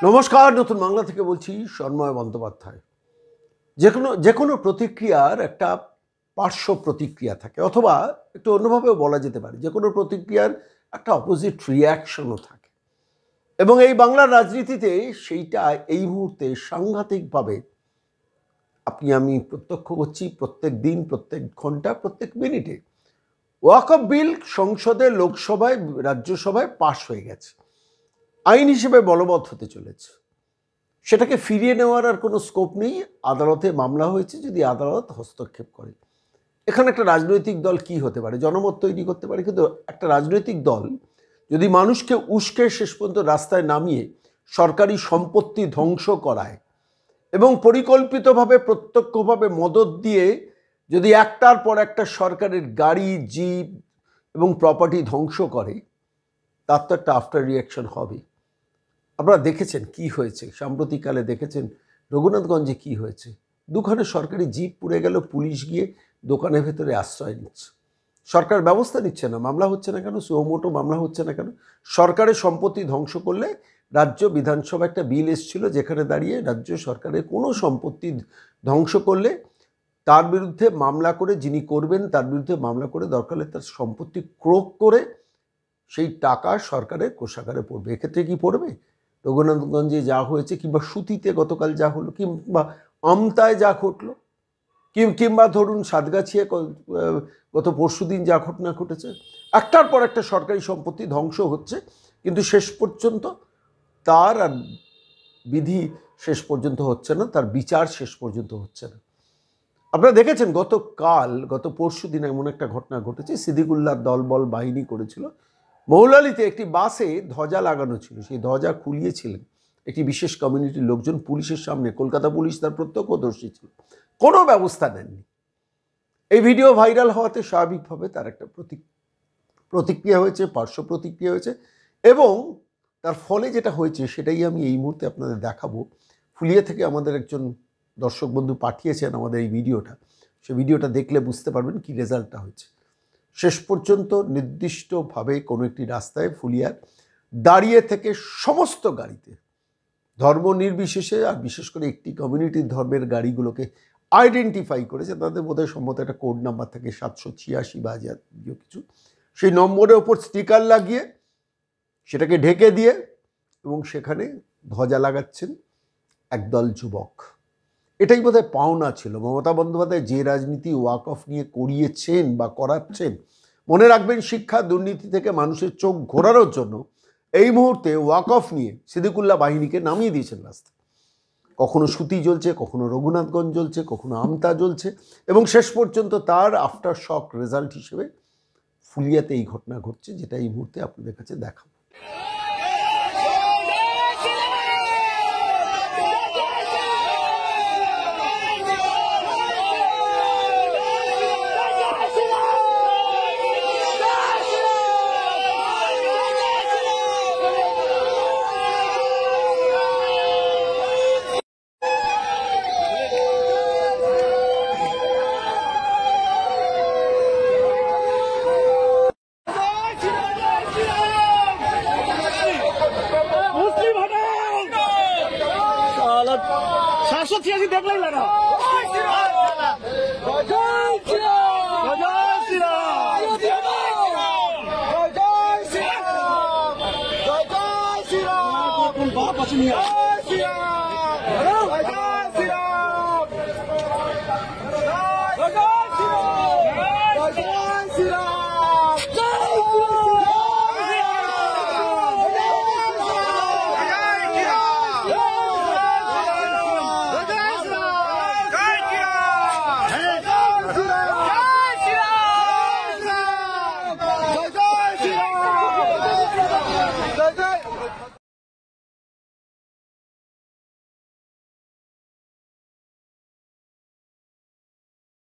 নমস্কার, নতুন বাংলা থেকে বলছি সন্ময় বন্দ্যোপাধ্যায়। যে কোনো প্রতিক্রিয়ার একটা পার্শ্ব প্রতিক্রিয়া থাকে, অথবা একটু অন্যভাবেও বলা যেতে পারে যে কোনো প্রতিক্রিয়ার একটা অপোজিট রিয়াকশনও থাকে, এবং এই বাংলার রাজনীতিতে সেইটা এই মুহূর্তে সাংঘাতিকভাবে আপনি আমি প্রত্যক্ষ করছি। প্রত্যেক দিন, প্রত্যেক ঘন্টা, প্রত্যেক মিনিটে ওয়াকফ বিল সংসদে, লোকসভায়, রাজ্যসভায় পাশ হয়ে গেছে, আইন হিসেবে বলবৎ হতে চলেছে। সেটাকে ফিরিয়ে নেওয়ার আর কোনো স্কোপ নেই। আদালতে মামলা হয়েছে, যদি আদালত হস্তক্ষেপ করে। এখানে একটা রাজনৈতিক দল কি হতে পারে? জনমত তৈরি করতে পারে, কিন্তু একটা রাজনৈতিক দল যদি মানুষকে উস্কে শেষ পর্যন্ত রাস্তায় নামিয়ে সরকারি সম্পত্তি ধ্বংস করায় এবং পরিকল্পিতভাবে, প্রত্যক্ষভাবে মদত দিয়ে যদি একটার পর একটা সরকারের গাড়ি, জিপ এবং প্রপার্টি ধ্বংস করে, তার তো একটা আফটার রিয়াকশন হবে। আপনারা দেখেছেন কি হয়েছে, সাম্প্রতিককালে দেখেছেন রঘুনাথগঞ্জে কি হয়েছে। দুখানে সরকারি জিপ পুড়ে গেল, পুলিশ গিয়ে দোকানের ভেতরে আশ্রয় নিচ্ছে। সরকার ব্যবস্থা নিচ্ছে না, মামলা হচ্ছে না কেন? সুমোটো মামলা হচ্ছে না কেন? সরকারের সম্পত্তি ধ্বংস করলে, রাজ্য বিধানসভা একটা বিল এসেছিল যেখানে দাঁড়িয়ে রাজ্য সরকারের কোনো সম্পত্তি ধ্বংস করলে তার বিরুদ্ধে মামলা করে, যিনি করবেন তার বিরুদ্ধে মামলা করে, দরকার হলে তার সম্পত্তি ক্রোক করে সেই টাকা সরকারের কোষাগারে পড়বে। এক্ষেত্রে কি পড়বে? রঘুনাথগঞ্জে যা হয়েছে, কিংবা সুতিতে গতকাল যা হলো, কিংবা আমতায় যা ঘটলো, কিংবা ধরুন সাতগাছিয়া গত পরশুদিন যা ঘটনা ঘটেছে, একটার পর একটা সরকারি সম্পত্তি ধ্বংস হচ্ছে, কিন্তু শেষ পর্যন্ত তার আর বিধি শেষ পর্যন্ত হচ্ছে না, তার বিচার শেষ পর্যন্ত হচ্ছে না। আপনারা দেখেছেন গত পরশুদিন এমন একটা ঘটনা ঘটেছে। সিদ্দিকুল্লাহর দলবল বাহিনী করেছিল, মৌলালিতে একটি বাসে ধ্বজা লাগানো ছিল, সেই ধ্বজা খুলিয়েছিলেন একটি বিশেষ কমিউনিটির লোকজন পুলিশের সামনে। কলকাতা পুলিশ তার প্রত্যক্ষদর্শী ছিল, কোনো ব্যবস্থা নেননি। এই ভিডিও ভাইরাল হওয়াতে স্বাভাবিকভাবে তার একটা প্রতিক্রিয়া হয়েছে, পার্শ্ব প্রতিক্রিয়া হয়েছে, এবং তার ফলে যেটা হয়েছে সেটাই আমি এই মুহূর্তে আপনাদের দেখাবো। ফুলিয়া থেকে আমাদের একজন দর্শক বন্ধু পাঠিয়েছেন আমাদের এই ভিডিওটা। সেই ভিডিওটা দেখলে বুঝতে পারবেন কি রেজাল্টটা হয়েছে। শেষ পর্যন্ত নির্দিষ্টভাবে কোনো একটি রাস্তায় ফুলিয়ার দাঁড়িয়ে থেকে সমস্ত গাড়িতে, ধর্ম নির্বিশেষে, আর বিশেষ করে একটি কমিউনিটির ধর্মের গাড়িগুলোকে আইডেন্টিফাই করেছে, তাদের বোধহয় সম্ভবত একটা কোড নাম্বার থাকে 786 বা জাতীয় কিছু, সেই নম্বরের ওপর স্টিকার লাগিয়ে সেটাকে ঢেকে দিয়ে, এবং সেখানে ধ্বজা লাগাচ্ছেন একদল যুবক। এটাই বোধহয় পাওনা ছিল। মমতা বন্দ্যোপাধ্যায় যে রাজনীতি ওয়াকফ নিয়ে করিয়েছেন বা করাচ্ছেন, মনে রাখবেন, শিক্ষা দুর্নীতি থেকে মানুষের চোখ ঘোরানোর জন্য এই মুহূর্তে ওয়াকফ নিয়ে সিদ্দিকুল্লাহ বাহিনীকে নামিয়ে দিয়েছেন রাস্তায়। কখনো সুতি জ্বলছে, কখনো রঘুনাথগঞ্জ জ্বলছে, কখনো আমতা জ্বলছে, এবং শেষ পর্যন্ত তার আফটার শক রেজাল্ট হিসেবে ফুলিয়াতে এই ঘটনা ঘটছে, যেটা এই মুহূর্তে আপনাদের কাছে দেখাবো। দেখলেই না বাপ আছে